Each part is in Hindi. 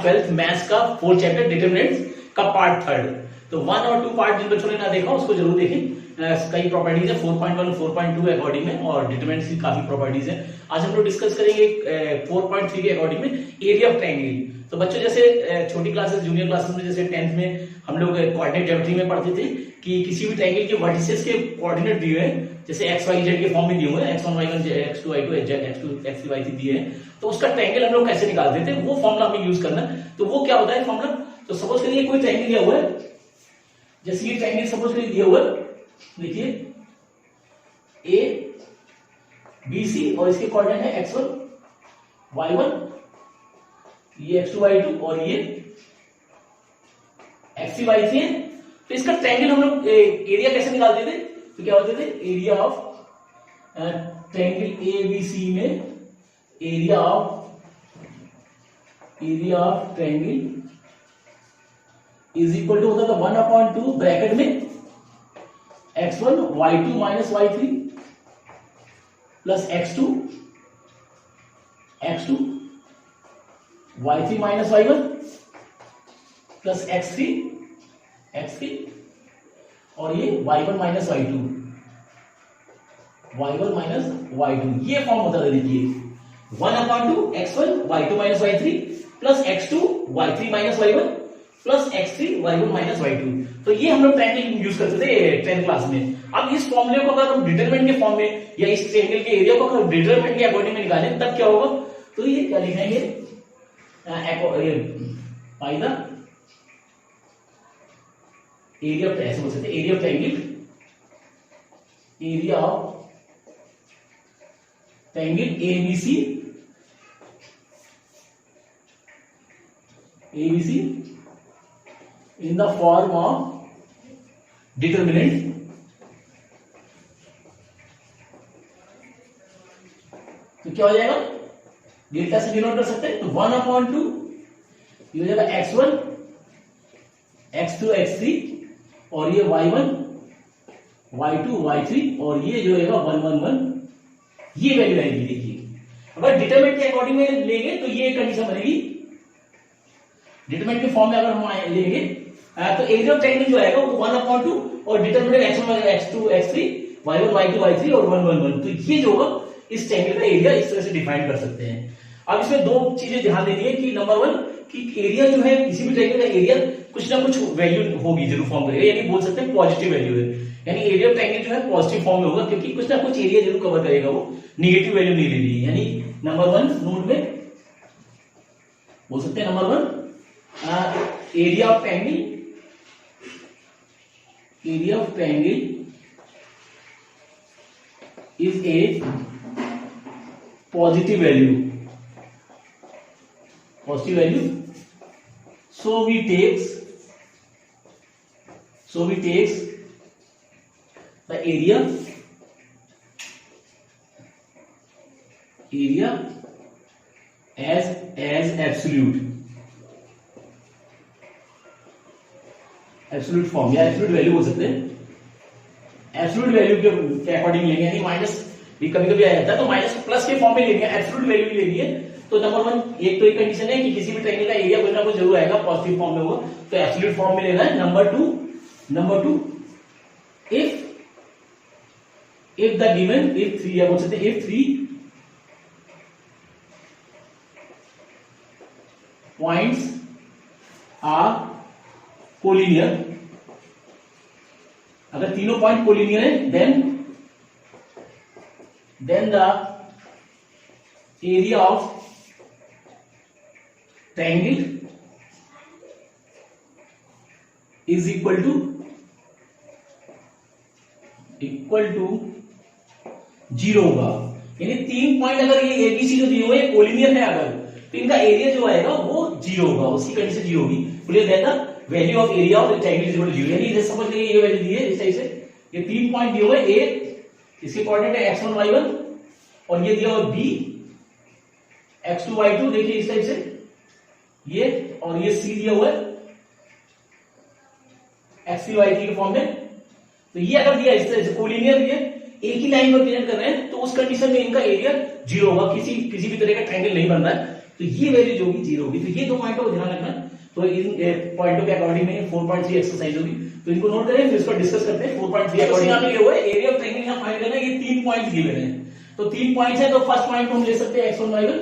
क्लास 12th मैथ्स का 4th चैप्टर डिटरमिनेंट्स का पार्ट 3rd। तो 1 और 2 पार्ट जिन बच्चों ने ना देखा उसको जरूर देखें। कई प्रॉपर्टीज है 4.1 और 4.2 अकॉर्डिंग में, और डिटरमिनेंट्स की काफी प्रॉपर्टीज है। आज हम लोग डिस्कस करेंगे 4.3 के अकॉर्डिंग में एरिया ऑफ ट्रायंगल। तो बच्चों जैसे छोटी क्लासेस जूनियर क्लासेस में जैसे 10th में हम लोग कोऑर्डिनेट ज्योमेट्री में पढ़ते थे कि किसी भी ट्रायंगल के वर्टिसेस के कोऑर्डिनेट दिए हैं, जैसे एक्स वाई जेड के फॉर्म में दिए हुए हैं, x1 y1 x2 y2 x2 x3 y3 दिए हैं, तो उसका ट्रायंगल हम लोग कैसे निकालते थे वो फॉर्मूला हमें यूज करना। तो वो क्या होता है फॉर्मूला? तो सपोज करिए कोई ट्रायंगल दिया हुआ है, जैसे ये ट्रायंगल सपोज करिए दिया हुआ है, देखिए ए बी सी और इसके कोऑर्डिनेट है x1 y1, ये x2 y2 और ये x3 y3 है। तो इसका ट्रायंगल हम लोग एरिया कैसे निकालते थे? तो क्या होते थे area of triangle A B C में area of triangle is equal to होता था 1/2 ब्रैकेट में x1 y2 minus y3 plus x2 y3 minus y1 plus x3 और ये y1 माइनस y2 ये फॉर्म होता था। देखिए 1/2 x1 y2 minus y3 plus x2 y3 minus y1 plus x3 y1 minus y2। तो ये हम लोग ट्रायंगल यूज करते थे 10th क्लास में। अब इस फॉर्मूले को अगर हम डिटरमिनेंट के फॉर्म में या इस ट्रायंगल के एरिया को अगर डिटरमिनेंट के अकॉर्डिंग में निकालें तब क्या होगा? तो ये क्या लिखेंगे बाय द एरिया ऑफ ऐसे बोल सकते हैं area of triangle ABC in the form of determinant तो क्या हो जाएगा? डेल्टा से डिनोट कर सकते हैं। तो 1/2 ये हो जाएगा x1 x2 x3 और ये y1 y2 y3 और ये जो है 1 1 1 ये वैल्यू आएगी। देखिए अगर डिटरमिनेंट के अकॉर्डिंग में लेंगे तो ये कंडीशन बनेगी। डिटरमिनेंट के फॉर्म में अगर हम लेंगे तो एरिया ऑफ ट्रायंगल जो आएगा वो 1/2 और determinant x1 x2 x3 y1 y2 y3 और 1 1 1। तो ये जो होगा इस ट्रायंगल का एरिया इस तरह से डिफाइन कर सकते हैं। अब इसमें दो चीजें ध्यान देनी है कि नंबर 1 कि एरिया जो है किसी भी ट्रायंगल का एरिया कुछ ना कुछ वैल्यू होगी जरूर फॉर्म करेगा, यानी बोल सकते हैं पॉजिटिव वैल्यू है, यानी एरिया ऑफ ट्रायंगल जो है पॉजिटिव फॉर्म में होगा क्योंकि कुछ ना कुछ एरिया जरूर कवर करेगा, वो नेगेटिव वैल्यू नहीं ले रही। यानी नंबर 1 नोट में बोल सकते हैं number 1 area of triangle is a positive value, so we takes the area as absolute form या absolute value बोल सकते हैं। एब्सोल्यूट वैल्यू के अकॉर्डिंग लेंगे, यानी माइनस भी कभी कभी आ जाता है तो माइनस प्लस के फॉर्म में लेंगे, एब्सोल्यूट वैल्यू भी लेनी है। तो नंबर 1 एक तो एक कंडीशन है कि किसी भी ट्रायंगल का एरिया कोई ना कोई जरूर आएगा पॉजिटिव फॉर्म में होगा, तो एब्सोल्यूट फॉर्म में लेना है। Number 2 if the given if 3 या बोल सकते हैं इफ 3 पॉइंट्स आर कोलिनियर, अगर तीनों पॉइंट कोलिनियर है then the area of triangle is equal to 0 होगा। यानी 3 पॉइंट अगर ये एबीसी जो दिए हुए कोलिनियर है अगर, तो इनका एरिया जो आएगा वो 0 होगा, उसकी कंडीशन 0 होगी। बोलिए then the value of area of triangle is equal to 0। यानी समझ लीजिए ये वैल्यू दी है इस टाइप से, ये 3 पॉइंट दिए हुए ए, इसके कोऑर्डिनेट है x1 y1 और ये दिया हुआ b x2 y2, देखिए इस टाइप से ये, और ये c दिया हुआ है x3 y3 के फॉर्म में। तो ये अगर दिया इस तरह से कोलिनियर दिया एक ही लाइन पर प्रेजेंट कर रहे हैं तो उस कंडीशन में इनका एरिया 0 होगा, किसी भी तरह का ट्रायंगल नहीं बन रहा है। तो ये वैल्यू जो होगी 0 होगी। तो ये 2 पॉइंट को ध्यान रखना। तो इन पॉइंटों के अकॉर्डिंग में 4.3 एक्सरसाइज होगी, तो इनको नोट करें, फिर इसको डिस्कस करते हैं। 4.3 अकॉर्डिंग यहाँ पे लिया हुआ है एरिया ऑफ ट्रायंगल, यहाँ फाइंड करना है। ये 3 पॉइंट्स गिवन है, तो 3 पॉइंट्स है, तो फर्स्ट पॉइंट को हम ले सकते हैं x1 y1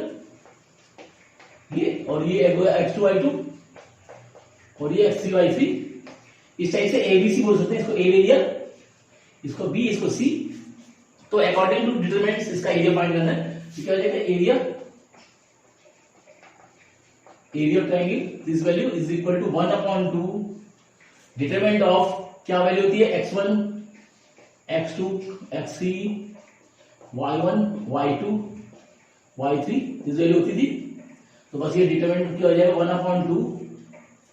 ये, और ये x2 y2 और ये x3 y3। इस टाइप से ABC बोल सकते हैं, इसको A ले लिया, इसको B, इसको C। तो अकॉर्डिंग टू डिटरमिनेंट्स इसका एरिया फाइंड करना है। तो क्या हो जाएगा, area of triangle this value is equal to 1/2 determinant of, क्या वैल्यू होती है, x1 x2 x3 y1 y2 y3 this value होती थी। तो बस ये डिटरमिनेंट क्या हो जाएगा, 1/2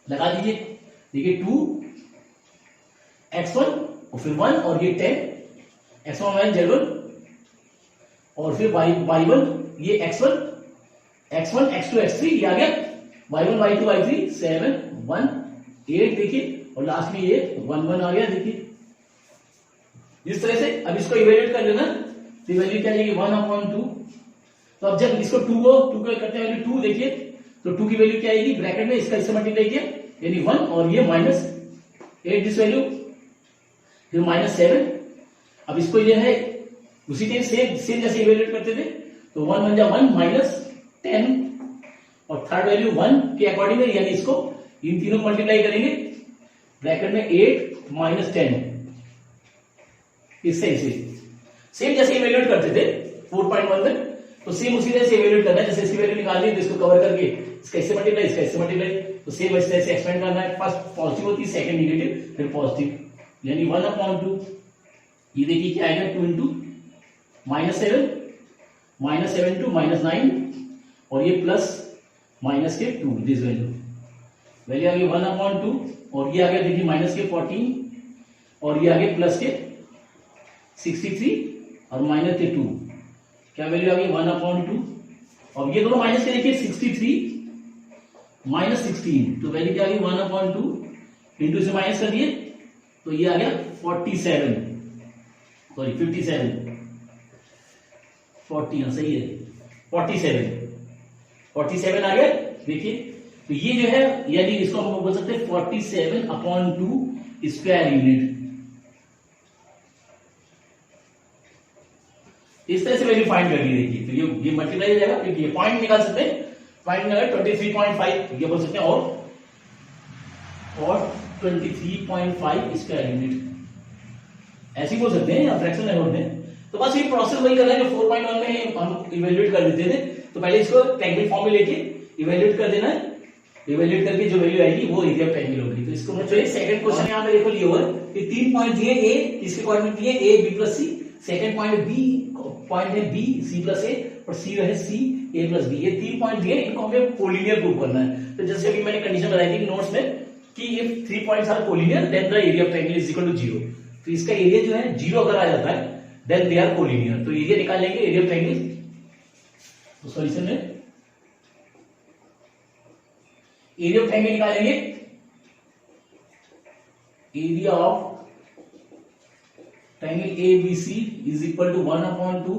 लगा दीजिए। देखिए 2 x1 और फिर 1 और ये 10 x1 y z1 और फिर y1 ये x1 x2 x3 ये आ गया, y1 y2 y3 7 1 8 देखिए, और लास्ट में ये 1 1 आ गया। देखिए इस तरह से अब इसको इवेल्यूएट कर लेना, तो वैल्यू क्या आएगी, 1/2। तो अब जब इसको 2 को करते हैं वैल्यू 2, देखिए तो 2 की वैल्यू क्या आएगी, ब्रैकेट में इसका इससे मल्टीप्लाई किया यानी 1 और ये -8 दिस वैल्यू, फिर -7। अब इसको ये है उसी टाइप सेम जैसे इवेल्यूएट करते थे, तो 1 1 जा 1 -10 और थर्ड वैल्यू 1 के अकॉर्डिंग है, यानी इसको इन तीनों को मल्टीप्लाई करेंगे, ब्रैकेट में 8 -10 इस सही से सेम जैसे इवेल्यूएट करते थे 4.1 में, तो सेम उसी तरह से इवेल्यूएट करना है। जैसे इसकी वैल्यू निकाल दी तो इसको कवर करके इसका इससे मल्टीप्लाई, इसका इससे मल्टीप्लाई, तो सेम इस तरह से एक्सपेंड करना है। फर्स्ट पॉजिटिव होती है, सेकंड नेगेटिव, फिर पॉजिटिव, यानी 1/2। ये देखिए क्या आएगा, 2 into -7 -7 to -9 और ये प्लस माइनस के 2 दिस वैल्यू आ गई 1/2 और ये आ गया देखिए माइनस के 14 और ये आ गया प्लस के 63 और माइनस के 2, क्या वैल्यू आ गई 1/2 और ये दोनों माइनस के देखिए 63 -16, तो वैल्यू क्या आ गई 1/2 इंटू से माइनस कर दिए तो ये आ गया 57 सॉरी 57 40 सही है 47 आ गया। देखिए तो ये जो है यानी इसको हम बोल सकते हैं 47/2 स्क्वायर यूनिट। इस तरह से वैल्यू फाइंड कर ली। देखिए तो ये मल्टीप्लाई हो जाएगा क्योंकि ये पॉइंट निकाल सकते हैं, पॉइंट निकाल 23.5 ये बोल सकते हैं और 23.5 स्क्वायर यूनिट ऐसे बोल सकते हैं या फ्रैक्शन में बोलते हैं। तो बस ये प्रोसेस वही कर रहा है जो 4.1 में हम इवेल्युएट कर देते थे। तो पहले इसको ट्रायंगल फॉर्म में लेके इवेल्युएट कर देना है, इवेल्युएट करके जो वैल्यू आएगी वो एरिया ऑफ ट्रायंगल होगी। तो इसको मैं सेकंड क्वेश्चन यहाँ पे देखो लिए हुआ कि 3 पॉइंट दिए ए, किसके कोऑर्डिनेट दिए A B plus C, second point B point है बी सी प्लस ए और सी है सी ए प्लस बी। ये 3 पॉइंट दिए, इनको हमें कोलिनियर प्रूव करना है। तो जैसे अभी मैंने कंडीशन बताई थी नोट्स में कि if 3 points are collinear then the area of triangle is equal to 0। तो इसका एरिया जो है 0 अगर आ जाता है देन दे आर कोलिनियर। तो एरिया निकाल लेंगे एरिया ऑफ ट्रायंगल। तो सॉल्यूशन में एरिया ऑफ ट्रायंगल निकालेंगे, area of triangle A B C is equal to 1/2।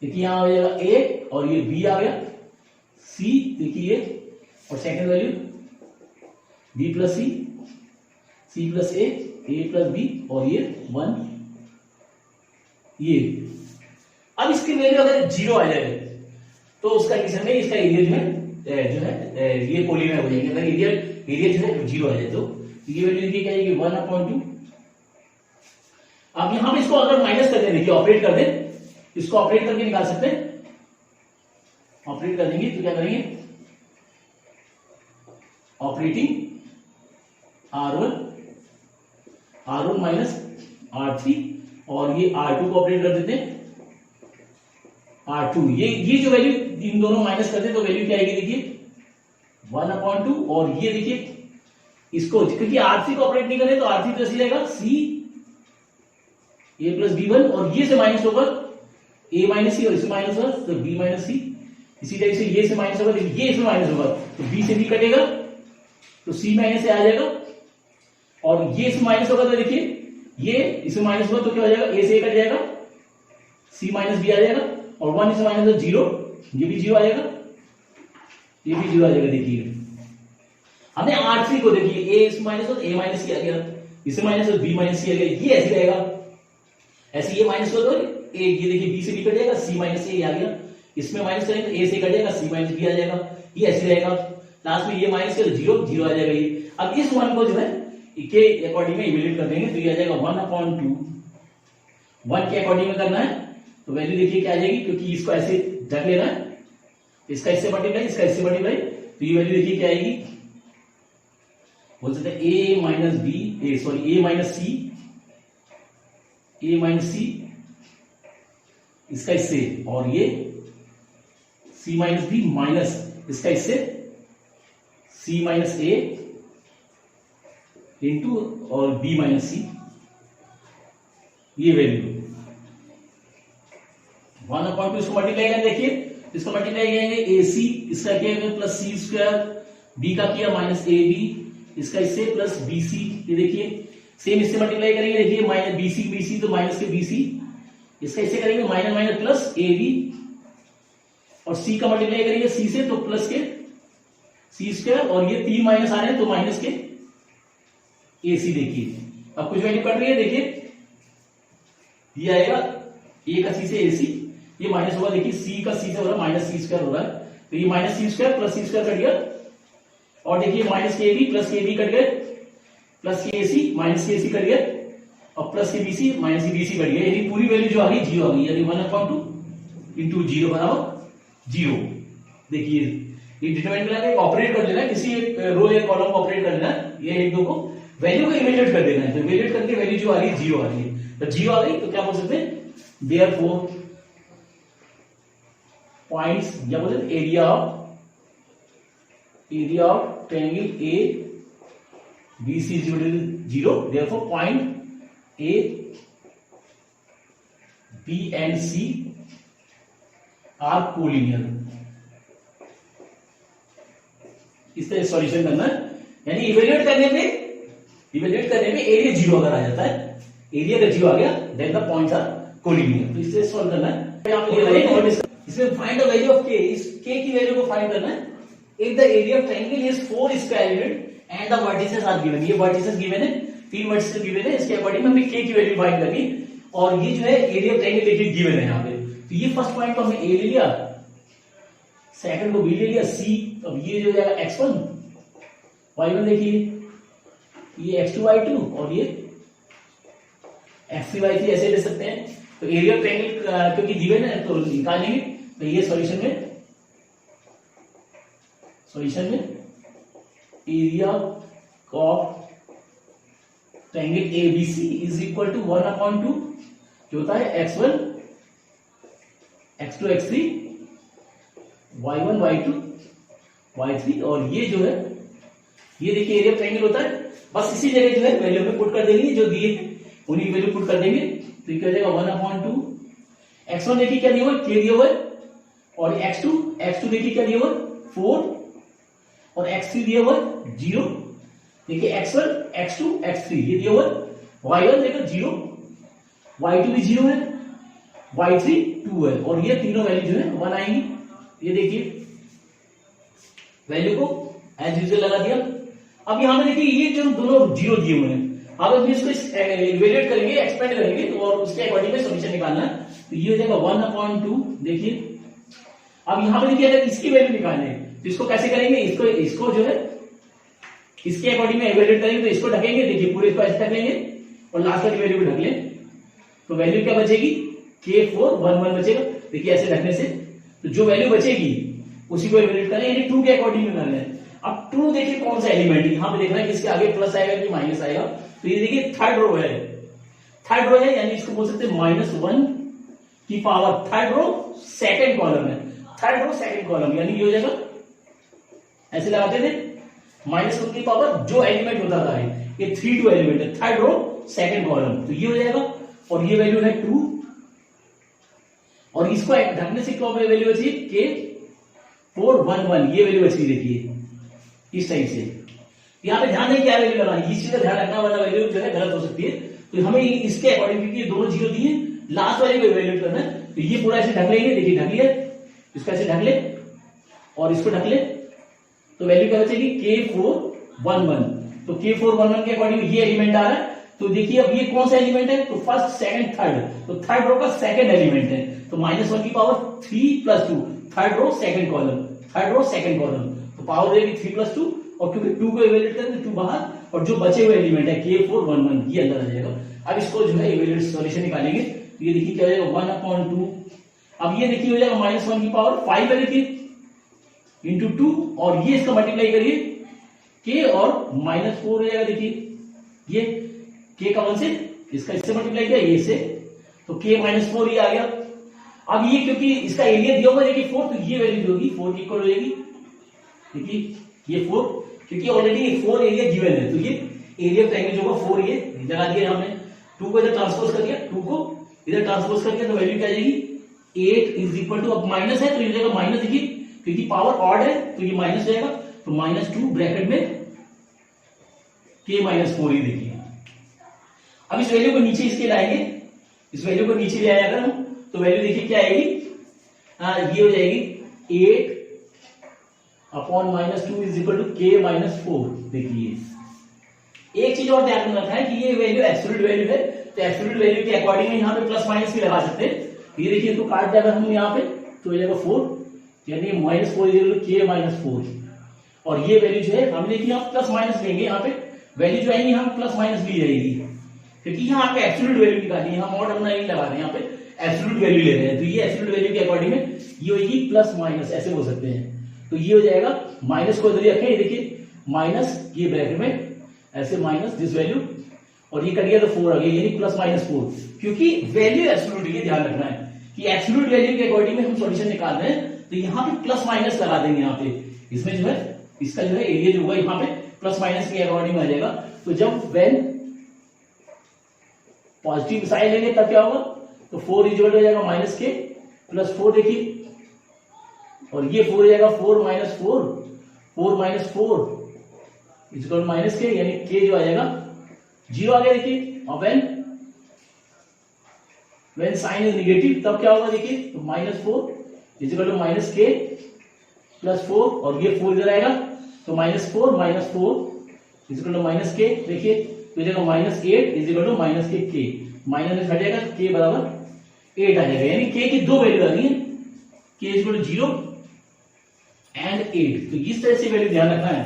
देखिए यहां आ जाएगा ए और ये बी आ गया, सी देखिए और second value B plus C plus A plus B और ये 1 ये। अब इसकी वैल्यू अगर 0 आ जाए तो उस कंडीशन में इसका एरिया जो है ये कोलिनियर हो जाएंगे। अगर एरिया जो है 0 आ जाए तो ये वैल्यू क्या आएगी 1/2। अब यहां पे इसको अगर माइनस कर दें, देखिए ऑपरेट कर दें, इसको ऑपरेट करके निकाल सकते हैं। ऑपरेट कर देंगे तो क्या करेंगे, ऑपरेटिंग R1 माइनस R3 और ये R2 को ऑपरेट कर देते हैं R2। ये जो वैल्यू इन दोनों माइनस करते हैं तो वैल्यू क्या आएगी देखिए 1/2 और ये देखिए इसको क्योंकि R3 को ऑपरेट नहीं करें तो R3 तो ऐसे रहेगा C A प्लस B1 और ये से माइनस होगा A माइनस सी और इससे माइनस होगा तो B माइनस सी। इसी टाइप से ये से माइनस होगा, ये इसमें माइनस होगा तो B से B कटेगा तो C माइनस से आ जाएगा और ये इसमें माइनस होगा तो देखिए ये इसमें माइनस होगा तो क्या हो जाएगा A से A कट जाएगा, C माइनस B आ जाएगा और 1 इसमें माइनस 0 ये भी 0 आ जाएगा ये भी 0 आ जाएगा। देखिए हमने R3 को देखिए a माइनस और a माइनस किया गया, इसे माइनस और b माइनस किया गया, ये ऐसे रहेगा, ऐसे ये माइनस कर दो a, ये देखिए b से b कट जाएगा, c माइनस a आ गया, इसमें माइनस करेंगे तो a से कट जाएगा, c माइनस b आ जाएगा, ये ऐसे रहेगा, लास्ट में ये माइनस कर 0 0 आ जाएगा ये। अब इस वन को जो है के अकॉर्डिंग में इवेल्यूएट कर देंगे तो ये आ जाएगा 1/2, 1 के अकॉर्डिंग में करना है तो वैल्यू देखिए क्या आ जाएगी, क्योंकि इसको ऐसे ढक लेना है, इसका इससे मल्टीप्लाई, इसका इससे मल्टीप्लाई, तो ये वैल्यू देखिए क्या आएगी, बोल सकते हैं a minus B, sorry a minus C, इसका इससे, और ये c माइनस बी माइनस इसका इससे c माइनस a इंटू और b माइनस सी, ये वैल्यू 1/2 इसको मल्टीप्लाई करें, देखिए इसको मल्टीप्लाई करेंगे ac, इसका क्या है प्लस सी स्क्वायर, b का किया माइनस ए बी, इसका इससे प्लस बी सी, ये देखिए सेम इससे मल्टीप्लाई करेंगे, देखिए माइनस बी सी तो माइनस के बी सी, इसका इससे करेंगे minus minus plus A B, और c का मल्टीप्लाई करेंगे c से तो प्लस के सी स्क्वायर, और ये 3 माइनस आ रहे हैं तो माइनस के ए सी। देखिए अब कुछ वैल्यू कट रही है, देखिए ये आएगा a का c से ए सी, ये माइनस होगा, देखिए c का c से हो रहा है माइनस सी स्क्वायर हो रहा है, तो ये माइनस सी स्क्वायर प्लस सी स्क्वायर कट गया, और देखिए माइनस के बी प्लस के बी कट गए, प्लस के सी माइनस के सी कट गया, और प्लस के बी सी माइनस के बी सी कट गया, यानी पूरी वैल्यू जो आ गई 0 आ गई, यानी 1/2 इंटू 0 बराबर 0। देखिए ये डिटरमिनेंट लगा के ऑपरेट कर देना है, किसी एक रो या कॉलम को ऑपरेट कर देना है, ये एक दो को वैल्यू को इवेल्यूएट कर देना है, तो इवेल्यूएट करके वैल्यू जो आ रही है 0 आ रही है, तो 0 आ गई तो क्या बोल सकते हैं, देयरफॉर पॉइंट्स या बोलते area of triangle A B C is 0, therefore point A B and C are collinear. इस तरह सॉल्यूशन करना है, यानी इवेल्यूएट करने पे एरिया 0 अगर आ जाता है, एरिया अगर 0 आ गया then the points are collinear, तो इससे सॉल्व करना है। आप ये रहे और इसमें find the value of k, इस k की वैल्यू को फाइंड करना है। If the area of triangle is 4 square unit and the vertices are given, ये वर्टिसेस गिवन है, 3 वर्टिसेस गिवन है, इसके अकॉर्डिंग में हमें k की वैल्यू फाइंड करनी, और ये जो है एरिया ऑफ ट्रायंगल देखिए गिवन है यहाँ पे, तो ये फर्स्ट पॉइंट को हमने a ले लिया, सेकंड को b ले लिया c, अब ये जो जाएगा x1 y1, देखिए ये x2 y2 और ये x3 y3 ऐसे ले सकते हैं, तो एरिया ऑफ ट्रायंगल क्योंकि गिवन है तो निकालेंगे, तो ये सॉल्यूशन में area of triangle ABC is equal to 1/2 जो होता है x1 x2 x3 y1 y2 y3, और ये जो है ये देखिए एरिया ऑफ ट्रायंगल होता है, बस इसी जगह जो है वैल्यू में पुट कर देंगे, जो दिए उन्हीं वैल्यू पुट कर देंगे, तो क्या हो जाएगा 1/2, x1 देखिए क्या दिया हुआ है, k दिया हुआ है, और x2 देखिए क्या दिया हुआ है 4, और x3 दिया हुआ है 0, देखिए x1 x2 x3 ये दिया हुआ है, y1 देखो 0, y2 भी 0 है, y3 2 है, और ये तीनों वैल्यू जो है 1 आएंगी, ये देखिए वैल्यू को एज यूजुअल लगा दिया। अब यहां पे देखिए ये जो दोनों 0 दिए हुए हैं, अब हम इसको इवेल्यूएट करेंगे, एक्सपेंड करेंगे, तो और उसके अकॉर्डिंग में सॉल्यूशन निकालना है, तो ये हो जाएगा 1/2। देखिए अब यहां पे देखिए अगर इसकी वैल्यू निकालनी है तो इसको कैसे करेंगे, इसको जो है इसके अकॉर्डिंग में इवेल्यूएट करेंगे, तो इसको ढकेंगे, देखिए पूरे इसको ऐसे ढक लेंगे और लास्ट वाली वैल्यू को ढक लें, तो वैल्यू क्या बचेगी k4 1 1 बचेगा, देखिए ऐसे ढकने से, तो जो वैल्यू बचेगी उसी को इवेल्यूएट करें, यानी 2 के अकॉर्डिंग में करना है। अब 2 देखिए कौन सा एलिमेंट है, यहां पे देखना है कि इसके आगे प्लस आएगा कि माइनस आएगा, तो ये देखिए थर्ड रो है, यानी इसको बोल सकते हैं -1 की power, third row second column है, थर्ड रो सेकंड कॉलम, यानी ये हो जाएगा ऐसे लगाते थे -1 की पावर जो एलिमेंट होता था, ये 3 2 एलिमेंट है, थर्ड रो सेकंड कॉलम, तो ये हो जाएगा, और ये वैल्यू है 2, और इसको ढकने से क्या वैल्यू बची k4 1 1, ये वैल्यू बची, देखिए इस टाइप से। यहाँ पे ध्यान नहीं क्या वैल्यू लगाना है, इस चीज का ध्यान रखना, वरना वैल्यू जो है गलत हो सकती है, तो हमें इसके अकॉर्डिंग, क्योंकि दोनों 0 दिए, लास्ट वाले को इवेल्यूएट करना है, तो ये पूरा ऐसे ढक लेंगे, देखिए ढक लिया, इसको ऐसे ढक ले और इसको ढक ले, तो वैल्यू क्या बचेगी K411। तो K411 के अकॉर्डिंग ये एलिमेंट आ रहा है। तो देखिए अब ये कौन सा एलिमेंट है, तो फर्स्ट सेकंड थर्ड, तो थर्ड रो का सेकंड एलिमेंट है। तो -1 की power 3 + 2, third row second column, third row second column, तो पावर देगी 3 + 2, और क्योंकि 2 को इवेल्यूएट करें तो 2 बाहर, और जो बचे हुए एलिमेंट है K411 ये अंदर आ जाएगा। अब इसको जो है इवेल्यूएट सॉल्यूशन निकालेंगे, तो ये देखिए क्या हो जाएगा 1/2। अब ये देखिए हो जाएगा -1 की पावर 5 है देखिए इंटू 2, और ये इसका मल्टीप्लाई करिए K और -4 हो जाएगा। देखिए ये K का 1 से, इसका इससे मल्टीप्लाई किया ये से, तो K -4 ये आ गया। अब ये क्योंकि इसका एरिया दिया होगा देखिए 4, तो ये वैल्यू होगी 4 की इक्वल हो जाएगी। देखिए ये 4, क्योंकि ऑलरेडी 4 एरिया गिवन है, तो ये एरिया ट्रायंगल जो होगा 4 ये लगा दिया हमने। 2 को इधर ट्रांसपोज कर दिया, 2 को इधर ट्रांसपोज करके, तो वैल्यू क्या आ जाएगी 8 = अब माइनस है तो ये जाएगा माइनस, देखिए क्योंकि पावर ऑड है तो ये माइनस जाएगा, तो -2 ब्रैकेट में K -4 ही देखिए। अब इस वैल्यू को नीचे इसके लाएंगे, इस वैल्यू को नीचे ले आए अगर हम, तो वैल्यू देखिए क्या आएगी, ये हो जाएगी 8/-2 = K -4। देखिए एक चीज और ध्यान में रखना है कि ये वैल्यू एब्सोल्यूट वैल्यू है, तो एब्सोल्यूट वैल्यू के अकॉर्डिंग यहाँ पे प्लस माइनस भी लगा सकते हैं। ये देखिए तो काट दिया अगर हम यहाँ पे, तो हो जाएगा 4, यानी -4 = K -4, और ये वैल्यू जो है हम देखिए यहाँ प्लस माइनस लेंगे, यहाँ पे वैल्यू जो आएगी यहाँ प्लस माइनस ली जाएगी, क्योंकि यहाँ पे एब्सोल्यूट वैल्यू निकाली है, यहाँ मॉड हम नहीं लगा रहे हैं, यहाँ पे एब्सोल्यूट वैल्यू ले रहे हैं, तो ये एब्सोल्यूट वैल्यू के अकॉर्डिंग में ये होगी प्लस माइनस, ऐसे बोल सकते हैं। तो ये हो जाएगा माइनस को इधर रखें, देखिए माइनस ये ब्रैकेट में ऐसे माइनस दिस वैल्यू, और ये करिए तो 4 आ गया, यानी +-4, क्योंकि वैल्यू एब्सोल्यूट, ये ध्यान रखना है कि एब्सोल्यूट वैल्यू के अकॉर्डिंग में हम सॉल्यूशन निकाल रहे हैं, तो यहाँ पे प्लस माइनस लगा देंगे। यहाँ पे इसमें जो है इसका जो है एरिया जो होगा यहाँ पे प्लस माइनस के अकॉर्डिंग आ जाएगा। तो जब वेन पॉजिटिव साइन लेंगे तब क्या होगा, तो 4 इक्वल हो जाएगा -K +4, देखिए, और ये 4 हो जाएगा 4 - 4, 4 - 4 इक्वल -K, यानी K जो आ जाएगा 0 आ गया। देखिए और व्हेन साइन इज नेगेटिव तब क्या होगा, देखिए तो -4 इक्वल टू -K +4, और ये 4 इधर आएगा, तो -4 - 4 इक्वल टू -K, देखिए तो जाएगा -8 इक्वल टू -K, माइनस में हट जाएगा, K बराबर 8 आ जाएगा, यानी K की दो वैल्यू आ गई है, K इक्वल टू 0 एंड 8। तो इस तरह से वैल्यू ध्यान रखना है,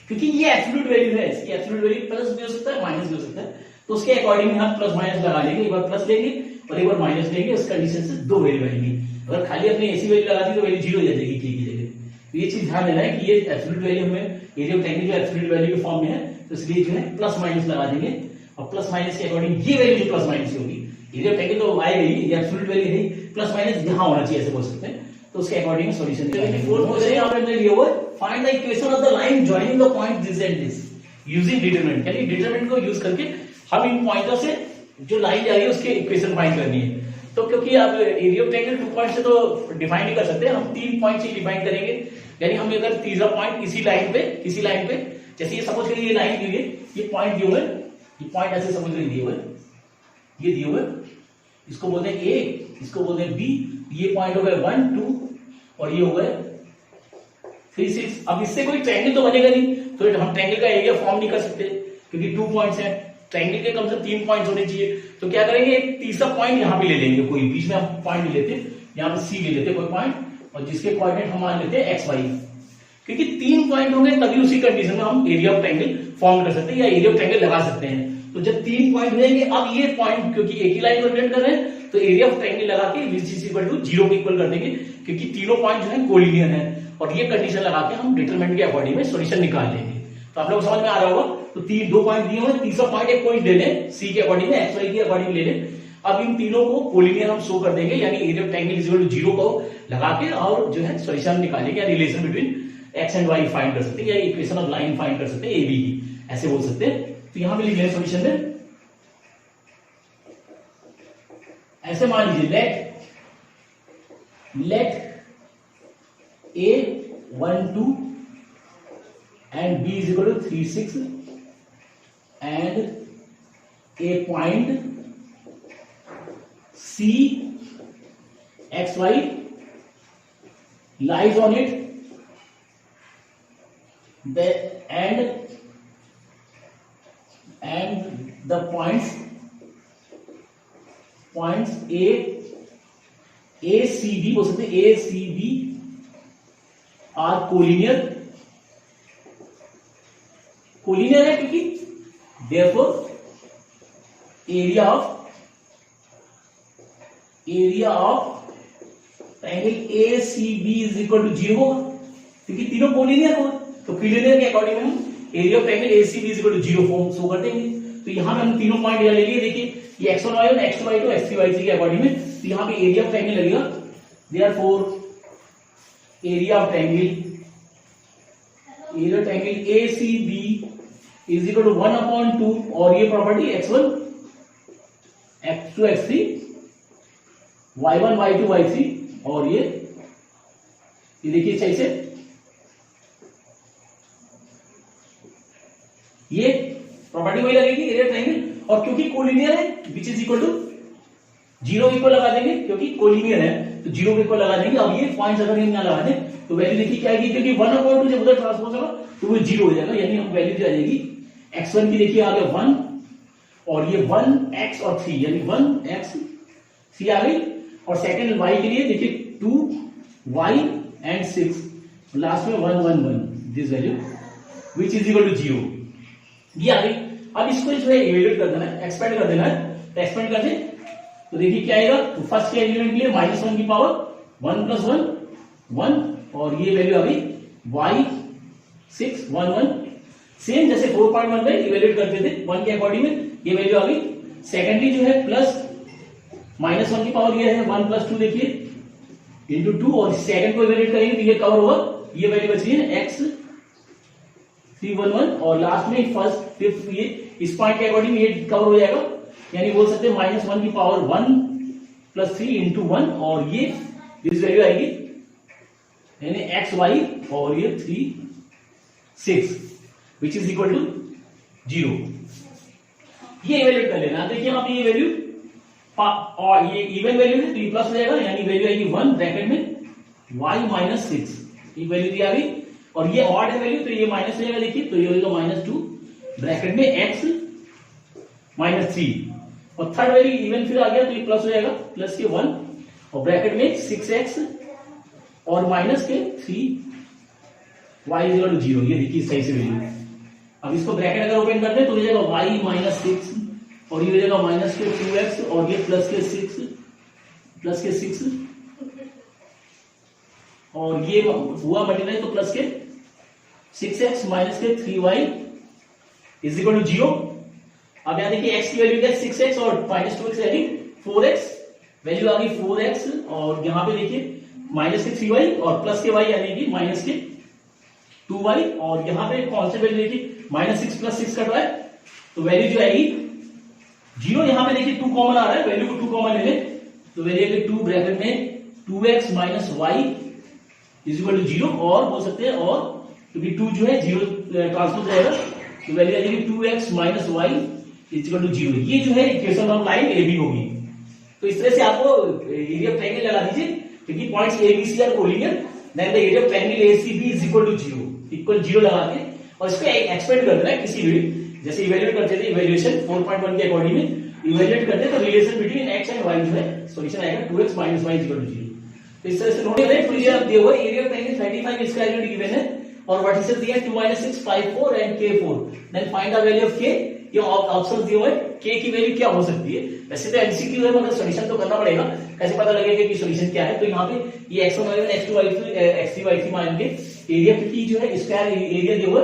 क्योंकि ये एब्सोल्यूट वैल्यू है, इसकी एब्सोल्यूट वैल्यू प्लस भी हो सकता है माइनस भी हो सकता है, तो उसके अकॉर्डिंग हम प्लस माइनस लगा लेंगे, एक बार प्लस लेंगे और एक बार माइनस लेंगे, उस कंडीशन से दो वैल्यू आएंगी। अगर खाली अपने ऐसी वैल्यू लगा दी तो वैल्यू 0 हो जाएगी K की जगह। तो ये चीज ध्यान देना है कि ये एब्सोल्यूट वैल्यू हमें एरिया ऑफ ट्रायंगल जो एब्सोल्यूट वैल्यू के फॉर्म में है, तो इसलिए जो है प्लस माइनस लगा देंगे, और प्लस माइनस के अकॉर्डिंग ये वैल्यू जो प्लस माइनस होगी, एरिया ऑफ ट्रायंगल तो आएगी, ये एब्सोल्यूट वैल्यू है, प्लस माइनस यहां होना चाहिए, ऐसे बोल सकते हैं, तो उसके अकॉर्डिंग सॉल्यूशन। 4 क्वेश्चन यहां पे हमने लिया हुआ है, find the equation of the line joining the point this and this using determinant, यानी डिटरमिनेंट को यूज करके हम इन पॉइंटों से जो लाइन जा रही है उसके इक्वेशन फाइंड करनी है। तो क्योंकि आप एरिया ऑफ ट्रायंगल 2 पॉइंट से तो डिफाइन नहीं कर सकते, हम 3 पॉइंट से डिफाइन करेंगे, यानी हम अगर तीसरा पॉइंट किसी लाइन पे जैसे ये सपोज करिए ये लाइन दी है, ये पॉइंट दिए हुए, ये पॉइंट ऐसे समझ लीजिए दिए हुए, ये दिए हुए, इसको बोलते हैं A, इसको बोलते हैं B, ये पॉइंट हो गए 1 2 और ये हो गए 3 6। अब इससे कोई ट्रायंगल तो बनेगा नहीं, तो हम ट्रायंगल का एरिया फॉर्म नहीं कर सकते, क्योंकि 2 पॉइंट्स हैं, ट्रायंगल के कम से कम 3 पॉइंट्स होने चाहिए। तो क्या करेंगे, एक तीसरा पॉइंट यहाँ पे ले लेंगे, कोई बीच में हम पॉइंट ले लेते, यहाँ पे C ले लेते कोई पॉइंट, और जिसके कोऑर्डिनेट हम मान लेते हैं x y, क्योंकि 3 पॉइंट होंगे तभी उसी कंडीशन में हम एरिया ऑफ ट्रायंगल फॉर्म कर सकते हैं या एरिया ऑफ ट्रायंगल लगा सकते हैं। तो जब 3 पॉइंट रहेंगे, अब ये पॉइंट क्योंकि एक ही लाइन को रिप्रेजेंट कर रहे हैं, तो एरिया ऑफ ट्रायंगल लगा के विच इज इक्वल टू 0 को इक्वल कर देंगे, क्योंकि तीनों पॉइंट जो है कोलिनियर है, और ये कंडीशन लगा के हम डिटरमिनेंट के अकॉर्डिंग में सॉल्यूशन निकाल लेंगे। तो आप लोग समझ में आ रहा होगा, तो 2 पॉइंट दिए हुए, तीसरा पॉइंट एक पॉइंट ले लें, C के अकॉर्डिंग में, XY के अकॉर्डिंग ले लें। अब इन तीनों को कोलिनियर हम शो कर देंगे, यानी area of triangle equal to 0 को लगा के, और जो है सॉल्यूशन निकालेंगे, या relation between x and y find कर सकते हैं, या इक्वेशन ऑफ लाइन फाइंड कर सकते हैं, AB की, ऐसे बोल सकते हैं। तो यहां पे लिख लें सॉल्यूशन में, ऐसे मान लीजिए late A 1 2 and B is equal to 3 6 and a point C XY lies on it and the points A C B बोल सकते A C B are collinear है क्योंकि therefore area of triangle ACB is equal to 0 होगा क्योंकि तीनों कोलिनियर हो, तो कोलिनियर के अकॉर्डिंग हम area of triangle ACB is equal to 0 form show कर देंगे। तो यहाँ पे हम तीनों पॉइंट ले लिए, देखिए ये x1 y1 x2 y2 x3 y3 के अकॉर्डिंग में, तो यहाँ पे एरिया ऑफ ट्रायंगल लगेगा therefore area of triangle ACB is equal to 1/2 और ये property x1 x2 x3 y1 y2 y3 और ये देखिए सही से ये प्रॉपर्टी वही लगेगी एरिया ट्रायंगल, और क्योंकि कोलिनियर है which is equal to 0 equal लगा देंगे, क्योंकि कोलिनियर है तो 0 को इक्वल लगा देंगे। अब ये पॉइंट्स अगर हम ना लगा दें तो वैल्यू देखिए क्या आएगी, क्योंकि 1/2 जब उधर ट्रांसपोज होगा तो वो 0 हो जाएगा, यानी हम वैल्यू आ जाएगी x1 की देखिए आ गया 1 और ये 1x और 3 यानी 1x 3 आ गई, और सेकंड y के लिए देखिए 2y एंड 6 लास्ट में 1 1 1 this value which is equal to 0 ये आ गई। अब इसको जो है इवेल्युएट कर देना है, एक्सपेंड कर देना है, तो एक्सपेंड कर दे तो देखिए क्या आएगा, तो फर्स्ट के एलिमेंट के लिए -1 की पावर 1 + 1 1 और ये वैल्यू आ गई y 6 1 1 सेम जैसे 4.1 में इवेल्युएट करते थे 1 के अकॉर्डिंग में ये वैल्यू आ गई। सेकेंडली जो है प्लस -1 की पावर ये है 1 + 2 देखिए इंटू 2 और सेकंड को इवेल्युएट करेंगे तो ये कवर होगा, ये वैल्यू बची है x 311 और लास्ट में फर्स्ट फिफ्थ ये इस पॉइंट के अकॉर्डिंग ये कवर हो जाएगा, यानी बोल सकते हैं -1 की पावर 1 + 3 इंटू 1 और ये दिस वैल्यू आएगी यानी xy और ये 3 6 विच इज इक्वल टू 0 ये इवेल्युएट कर लेना। देखिए यहाँ पे ये वैल्यू और ये इवन वैल्यू है तो ये प्लस हो जाएगा, यानी वैल्यू आएगी 1 ब्रैकेट में y - 6 ये वैल्यू दी आ गई, और ये ऑड है वैल्यू तो ये माइनस हो जाएगा, देखिए तो ये होगा -2 ब्रैकेट में x - 3 और थर्ड वैल्यू इवन फिर आ गया तो ये प्लस हो जाएगा प्लस के 1 और ब्रैकेट में 6x और माइनस के 3 y = 0 ये देखिए सही से वैल्यू। अब इसको ब्रैकेट अगर ओपन करते हैं तो हो जाएगा y - 6 और ये हो जाएगा माइनस के 2x और ये प्लस के 6 और ये हुआ मल्टीप्लाई तो प्लस के 6x माइनस के 3y इज इक्वल टू 0। अब यहां देखिए x की वैल्यू क्या है 6x और -2x यानी 4x वैल्यू आ गई 4x और यहां पे देखिए माइनस के 3y और प्लस के y यानी कि माइनस के 2y और यहां पे कौन से वैल्यू देखिए -6 + 6 कट रहा है तो वैल्यू जो आएगी 0। यहां पे देखिए 2 कॉमन आ रहा है, वैल्यू को 2 कॉमन ले लें तो वैल्यू आएगी 2 ब्रैकेट में 2x - y is equal to 0 और बोल सकते हैं और क्योंकि 2 जो है 0 ट्रांसपोज जाएगा तो वैल्यू आ जाएगी 2x - y is equal to 0। ये जो है इक्वेशन ऑफ लाइन AB होगी। तो इस तरह से आपको एरिया ऑफ ट्रायंगल लगा दीजिए क्योंकि points ABC are collinear, then the area of triangle ACB is equal to 0 equal 0 लगा के और इसको एक्सपेंड कर देना है किसी भी जैसे इवैल्यूएट करते थे इवैल्यूएशन 4.1 के अकॉर्डिंग में इवैल्यूएट करते तो relation between x and y जो है सॉल्यूशन आएगा 2x - y is equal to 0। तो इस तरह से नोट करें फिर आप दिया हुआ area of triangle 35 square unit given है और वर्टिसेस दिया 2 - 6 5 4 and k4 then find the value of k। ये ऑप्शंस दिए हुए k की वैल्यू क्या हो सकती है, वैसे तो एमसीक्यू है मगर सॉल्यूशन तो करना पड़ेगा, कैसे पता लगेगा कि सॉल्यूशन क्या है। तो यहाँ पे ये x1 y1 x2 y2 x3 y3 मान के एरिया की जो है स्क्वायर एरिया दिया हुआ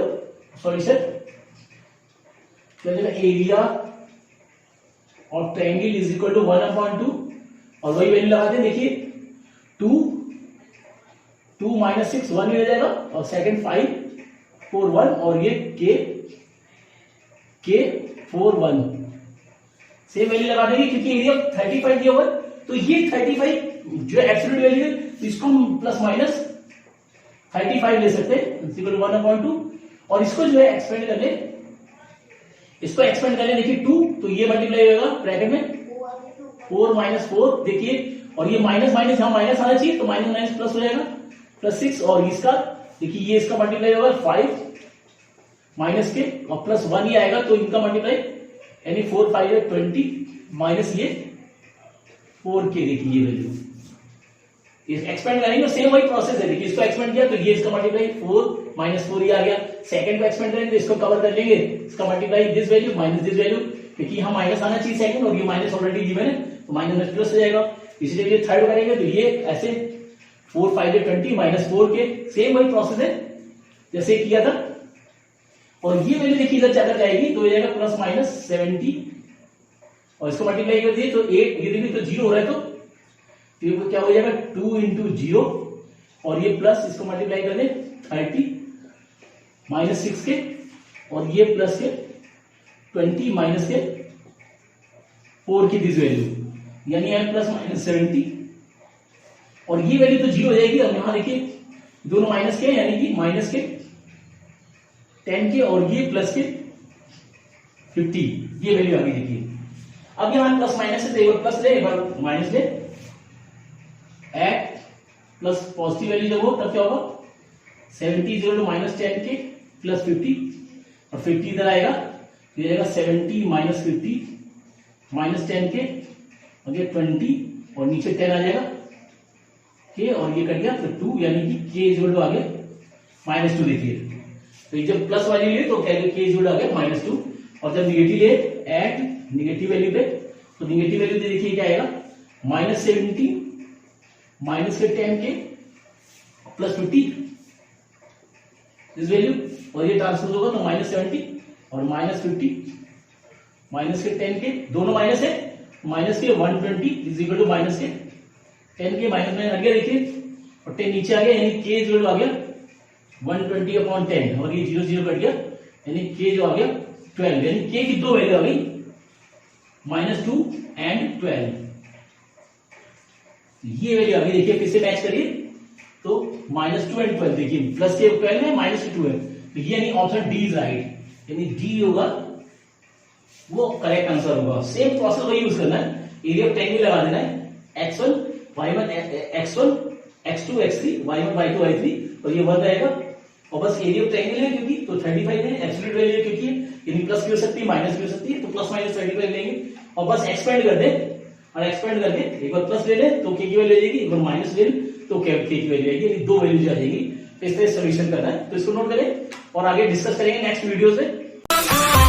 सॉल्यूशन क्या देगा area of triangle is equal to 1/2 और वही वैल्यू लगाते हैं देखिए 2 - 6 1 हो जाएगा और सेकंड 5 4 1 और ये k 4 1 सेम वैल्यू लगा देंगे क्योंकि एरिया 35 दिया हुआ तो ये 35 जो एब्सोल्यूट वैल्यू है तो इसको हम प्लस माइनस 35 ले सकते हैं इज इक्वल टू 1/2 और इसको जो है एक्सपेंड कर ले, इसको एक्सपेंड कर ले देखिए 2 तो ये मल्टीप्लाई होगा ब्रैकेट में 4 - 4 देखिए और ये माइनस माइनस यहां माइनस आना चाहिए तो माइनस प्लस हो जाएगा प्लस 6 और इसका देखिए ये इसका मल्टीप्लाई होगा 5 माइनस के और प्लस 1 ही आएगा, तो इनका मल्टीप्लाई यानी 4 5 है 20 माइनस ये 4 के, देखिए ये वैल्यू एक्सपेंड करेंगे, सेम वही प्रोसेस है। देखिए इसको एक्सपेंड किया तो ये इसका मल्टीप्लाई 4 माइनस 4 ही आ गया। सेकंड को एक्सपेंड करेंगे तो इसको कवर कर लेंगे, इसका multiply this value minus this value, क्योंकि यहाँ माइनस आना चाहिए सेकंड और ये माइनस ऑलरेडी गिवन है तो माइनस में प्लस हो जाएगा। इसलिए ये थर्ड करेंगे तो ये ऐसे 4 5 20 माइनस 4 के, सेम वही प्रोसेस है जैसे किया था। और ये वैल्यू देखिए इधर ज्यादा जाएगी तो हो जाएगा प्लस माइनस 70 और इसको मल्टीप्लाई कर दिए तो 8, ये देखिए तो 0 हो रहा है तो ये क्या हो जाएगा 2 इंटू 0 और ये प्लस इसको मल्टीप्लाई कर दे 30 माइनस 6 के और ये प्लस के 20 माइनस के 4 की दिस वैल्यू यानी है प्लस माइनस 70 और ये वैल्यू तो 0 हो जाएगी। अब यहां देखिए दोनों माइनस के यानी कि माइनस के 10 के और ये प्लस के 50, ये वैल्यू आ गई। देखिए अब यहां प्लस माइनस है तो एक बार प्लस ले एक बार माइनस ले, एट प्लस पॉजिटिव वैल्यू जब हो तब क्या होगा 70 0 टू माइनस 10 के प्लस 50 और 50 इधर आएगा, ये जाएगा 70 माइनस 50 माइनस 10 के और ये 20 और नीचे 10 आ जाएगा के और ये कट गया तो 2 यानी कि के इक्वल टू आ गया माइनस 2। देखिए तो ये जब प्लस वाली लिए तो क्या के इक्वल आ गया माइनस 2 और जब निगेटिव लिए एट निगेटिव वैल्यू पे तो निगेटिव वैल्यू पे देखिए क्या आएगा माइनस 70 माइनस के 10 के प्लस 50 दिस वैल्यू और ये ट्रांसपोज होगा तो माइनस 70 और माइनस 50 माइनस के 10 के दोनों माइनस है माइनस के 120 इज इक्वल टू माइनस के 10 के माइनस में हट गया देखिए और 10 नीचे आ गया यानी के इक्वल टू आ गया 120 अपॉन 10 और ये 0 0 कट गया यानी के जो आ गया 12 यानी के की दो वैल्यू आ गई माइनस 2 एंड 12, ये वैल्यू आ गई। देखिए फिर से मैच करिए तो माइनस 2 एंड 12, देखिए प्लस के 12 है माइनस 2 है तो ये यानी ऑप्शन डी इज राइट, यानी डी होगा वो करेक्ट आंसर होगा। सेम प्रोसेस वही यूज करना है, एरिया ऑफ ट्रायंगल लगा देना है x1 y1 x1 x2 x3 y1 y2 y3 और ये 1 रहेगा और बस एरिया ऑफ ट्रायंगल है क्योंकि तो 35 है, एब्सोल्यूट वैल्यू क्योंकि यानी प्लस भी हो सकती है माइनस भी हो सकती है तो प्लस माइनस 35 लेंगे और बस एक्सपेंड कर दे और एक्सपेंड करके एक बार प्लस ले ले तो के की वैल्यू आ जाएगी, एक बार माइनस ले तो के की वैल्यू आएगी, यानी दो वैल्यूज आ जाएगी। तो इस तरह सोल्यूशन करना है तो इसको नोट करें और आगे डिस्कस करेंगे नेक्स्ट वीडियोस में।